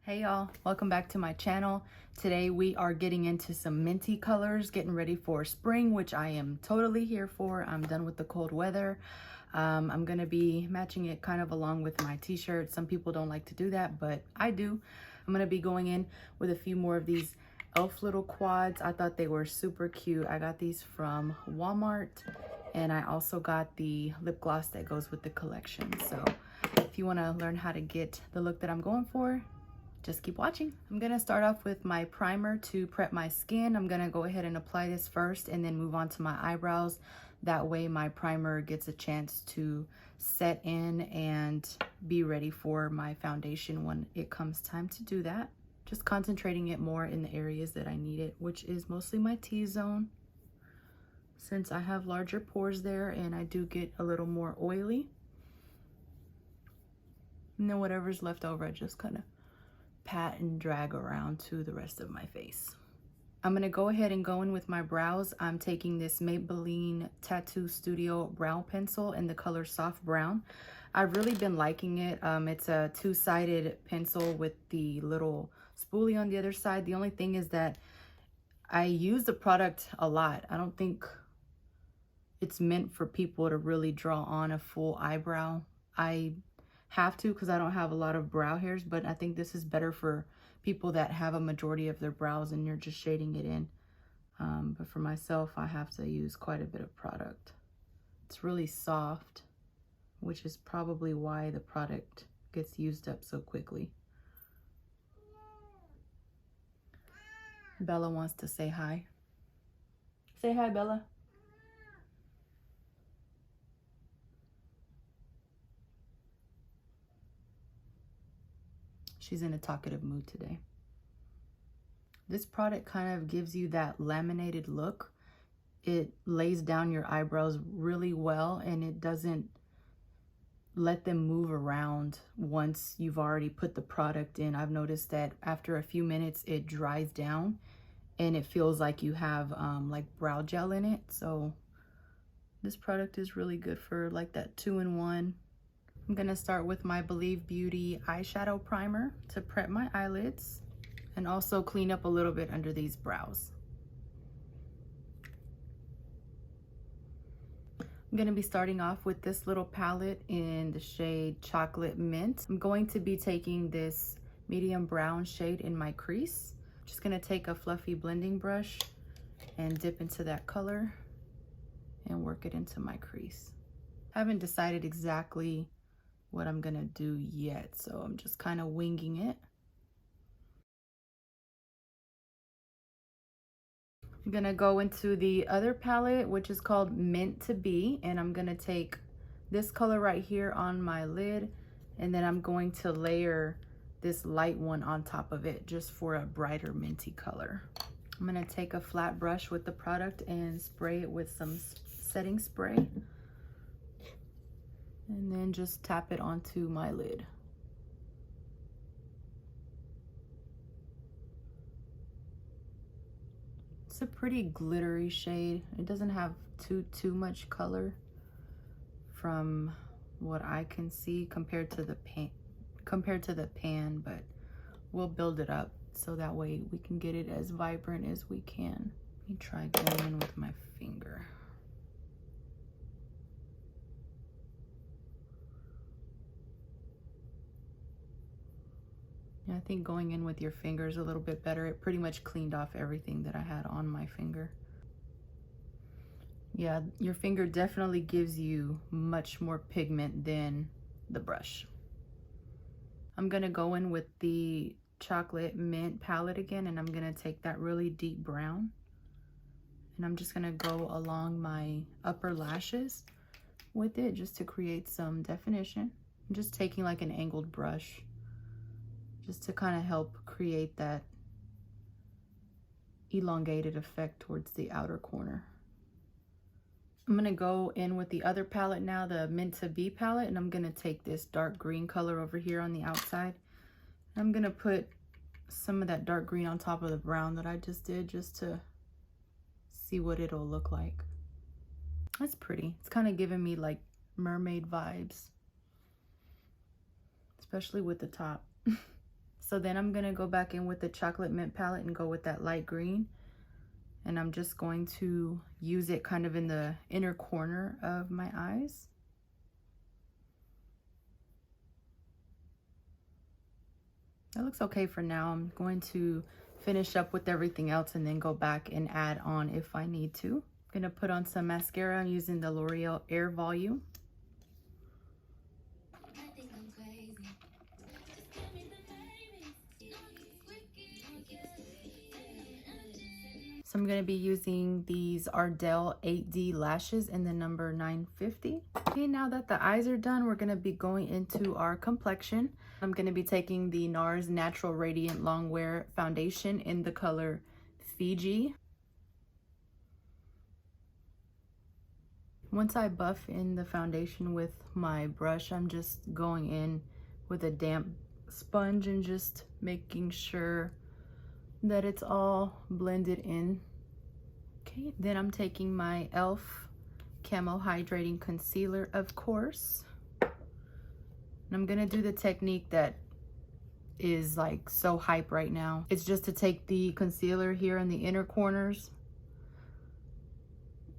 Hey y'all, welcome back to my channel. Today we are getting into some minty colors, getting ready for spring, which I am totally here for. I'm done with the cold weather. I'm gonna be matching it kind of along with my t-shirt. Some people don't like to do that, but I do. I'm gonna be going in with a few more of these elf little quads. I thought they were super cute. I got these from Walmart, and I also got the lip gloss that goes with the collection. So if you wanna learn how to get the look that I'm going for, just keep watching. I'm gonna start off with my primer to prep my skin. I'm gonna go ahead and apply this first and then move on to my eyebrows. That way my primer gets a chance to set in and be ready for my foundation when it comes time to do that. Just concentrating it more in the areas that I need it, which is mostly my T-zone, since I have larger pores there and I do get a little more oily. And then whatever's left over, I just kind of pat and drag around to the rest of my face. I'm gonna go ahead and go in with my brows. I'm taking this Maybelline Tattoo Studio brow pencil in the color Soft Brown. I've really been liking it. It's a two-sided pencil with the little spoolie on the other side. The only thing is that I use the product a lot. I don't think it's meant for people to really draw on a full eyebrow. I have to because I don't have a lot of brow hairs, but I think this is better for people that have a majority of their brows and you're just shading it in. But for myself, I have to use quite a bit of product. It's really soft, which is probably why the product gets used up so quickly. Bella wants to say hi. Say hi, Bella. She's in a talkative mood today. This product kind of gives you that laminated look. It lays down your eyebrows really well and it doesn't let them move around once you've already put the product in. I've noticed that after a few minutes it dries down and it feels like you have like brow gel in it. So this product is really good for like that 2-in-1. I'm gonna start with my Believe Beauty Eyeshadow Primer to prep my eyelids and also clean up a little bit under these brows. I'm gonna be starting off with this little palette in the shade Chocolate Mint. I'm going to be taking this medium brown shade in my crease. Just gonna take a fluffy blending brush and dip into that color and work it into my crease. I haven't decided exactly what I'm gonna do yet, so I'm just kind of winging it. I'm gonna go into the other palette, which is called Meant to Be, and I'm gonna take this color right here on my lid, and then I'm going to layer this light one on top of it just for a brighter minty color. I'm gonna take a flat brush with the product and spray it with some setting spray. And then just tap it onto my lid. It's a pretty glittery shade. It doesn't have too much color from what I can see compared to the pan, but we'll build it up so that way we can get it as vibrant as we can. Let me try going in with my finger. I think going in with your finger is a little bit better. It pretty much cleaned off everything that I had on my finger. Yeah, your finger definitely gives you much more pigment than the brush. I'm gonna go in with the Chocolate Mint palette again, and I'm gonna take that really deep brown. And I'm just gonna go along my upper lashes with it just to create some definition. I'm just taking like an angled brush just to kind of help create that elongated effect towards the outer corner. I'm gonna go in with the other palette now, the Meant to Be palette, and I'm gonna take this dark green color over here on the outside. I'm gonna put some of that dark green on top of the brown that I just did, just to see what it'll look like. That's pretty. It's kind of giving me like mermaid vibes, especially with the top. So then I'm gonna go back in with the chocolate mint palette and go with that light green. And I'm just going to use it kind of in the inner corner of my eyes. That looks okay for now. I'm going to finish up with everything else and then go back and add on if I need to. I'm gonna put on some mascara using the L'Oreal Air Volume. So I'm going to be using these Ardell 8D lashes in the number 950. Okay, now that the eyes are done, we're going to be going into our complexion. I'm going to be taking the NARS Natural Radiant Longwear Foundation in the color Fiji. Once I buff in the foundation with my brush, I'm just going in with a damp sponge and just making sure that it's all blended in. Okay, then I'm taking my e.l.f. Camo Hydrating Concealer, of course. And I'm gonna do the technique that is like so hype right now. It's just to take the concealer here in the inner corners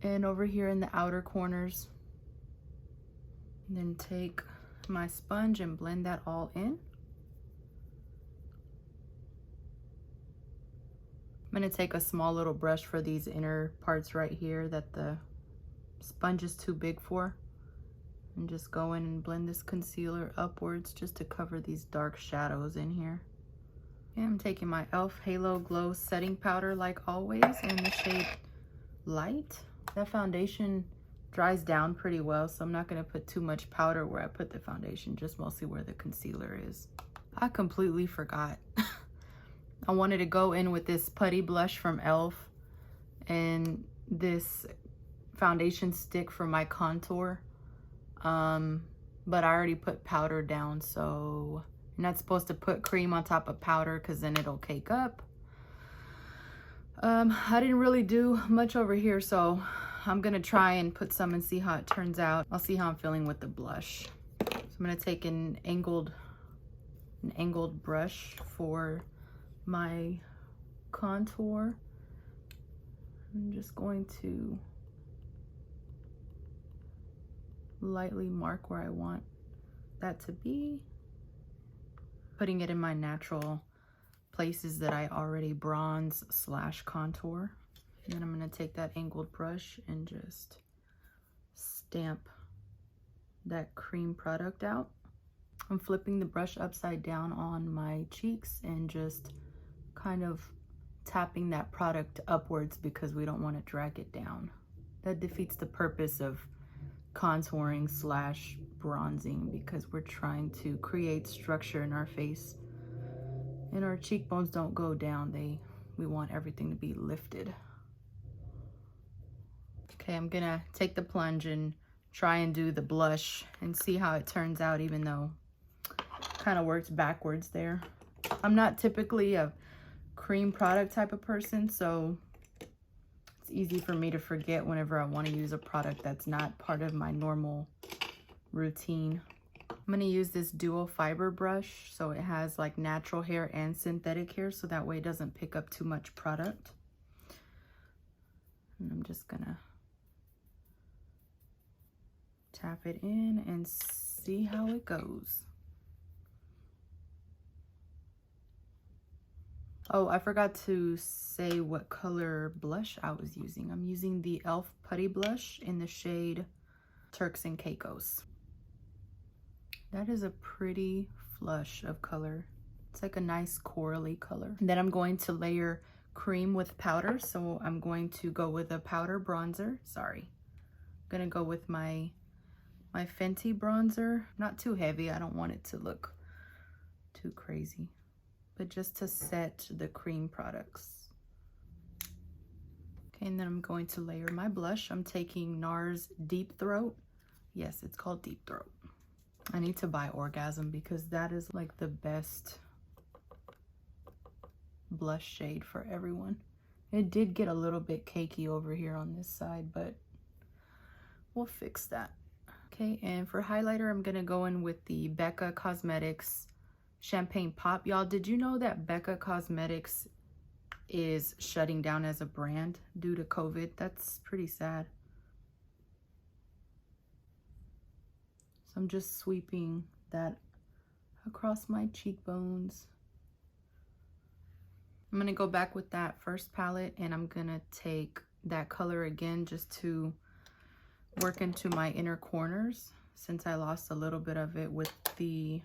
and over here in the outer corners. And then take my sponge and blend that all in. I'm going to take a small little brush for these inner parts right here that the sponge is too big for. And just go in and blend this concealer upwards just to cover these dark shadows in here. And I'm taking my e.l.f. Halo Glow Setting Powder like always in the shade Light. That foundation dries down pretty well, so I'm not going to put too much powder where I put the foundation, just mostly where the concealer is. I completely forgot. I wanted to go in with this putty blush from e.l.f. and this foundation stick for my contour. But I already put powder down, so you're not supposed to put cream on top of powder because then it'll cake up. I didn't really do much over here, so I'm gonna try and put some and see how it turns out. I'll see how I'm feeling with the blush. So I'm gonna take an angled brush for my contour. I'm just going to lightly mark where I want that to be, putting it in my natural places that I already bronze / contour. And then I'm going to take that angled brush and just stamp that cream product out. I'm flipping the brush upside down on my cheeks and just kind of tapping that product upwards because we don't want to drag it down. That defeats the purpose of contouring / bronzing because we're trying to create structure in our face. And our cheekbones don't go down. We want everything to be lifted. Okay, I'm gonna take the plunge and try and do the blush and see how it turns out, even though it kind of works backwards there. I'm not typically a cream product type of person, so it's easy for me to forget whenever I want to use a product that's not part of my normal routine. I'm going to use this dual fiber brush, so it has like natural hair and synthetic hair, so that way it doesn't pick up too much product. And I'm just going to tap it in and see how it goes. Oh, I forgot to say what color blush I was using. I'm using the e.l.f. Putty Blush in the shade Turks and Caicos. That is a pretty flush of color. It's like a nice corally color. And then I'm going to layer cream with powder. So I'm going to go with a powder bronzer. Sorry. I'm gonna go with my Fenty bronzer. Not too heavy. I don't want it to look too crazy, but just to set the cream products. Okay, and then I'm going to layer my blush. I'm taking NARS Deep Throat. Yes, it's called Deep Throat. I need to buy Orgasm because that is like the best blush shade for everyone. It did get a little bit cakey over here on this side, but we'll fix that. Okay, and for highlighter, I'm gonna go in with the BECCA Cosmetics Champagne Pop. Y'all, did you know that BECCA Cosmetics is shutting down as a brand due to COVID? That's pretty sad. So I'm just sweeping that across my cheekbones. I'm going to go back with that first palette, and I'm going to take that color again just to work into my inner corners since I lost a little bit of it with the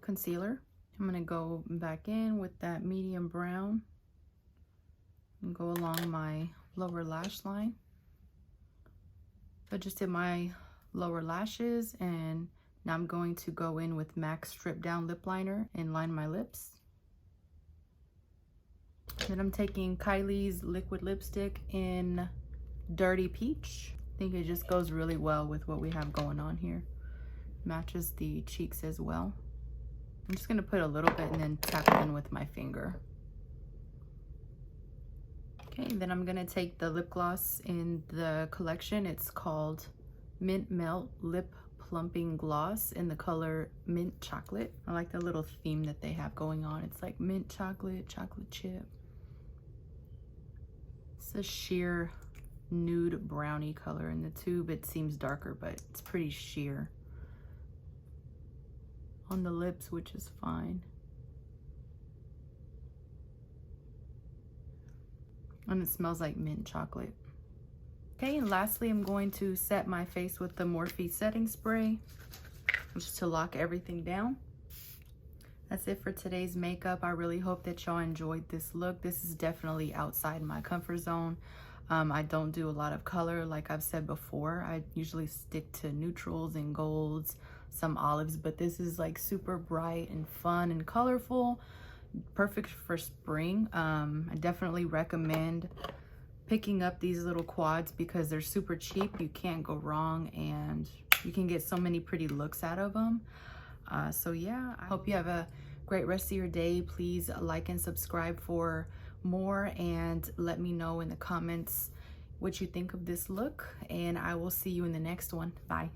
concealer. I'm going to go back in with that medium brown and go along my lower lash line. So I just did my lower lashes, and now I'm going to go in with MAC Strip Down Lip Liner and line my lips. Then I'm taking KYLIE's liquid lipstick in Dirty Peach. I think it just goes really well with what we have going on here. Matches the cheeks as well. I'm just gonna put a little bit and then tap it in with my finger. Okay, then I'm gonna take the lip gloss in the collection. It's called Mint Melt Lip Plumping Gloss in the color Mint Chocolate. I like the little theme that they have going on. It's like mint chocolate, chocolate chip. It's a sheer nude brownie color. In the tube it seems darker, but it's pretty sheer on the lips, which is fine. And it smells like mint chocolate. Okay, and lastly, I'm going to set my face with the Morphe setting spray just to lock everything down. That's it for today's makeup. I really hope that y'all enjoyed this look. This is definitely outside my comfort zone. I don't do a lot of color, like I've said before. I usually stick to neutrals and golds, some olives, but this is like super bright and fun and colorful. Perfect for spring. I definitely recommend picking up these little quads because they're super cheap. You can't go wrong, and you can get so many pretty looks out of them. So yeah, I hope you have a great rest of your day. Please like and subscribe for more, and let me know in the comments what you think of this look, and I will see you in the next one. Bye.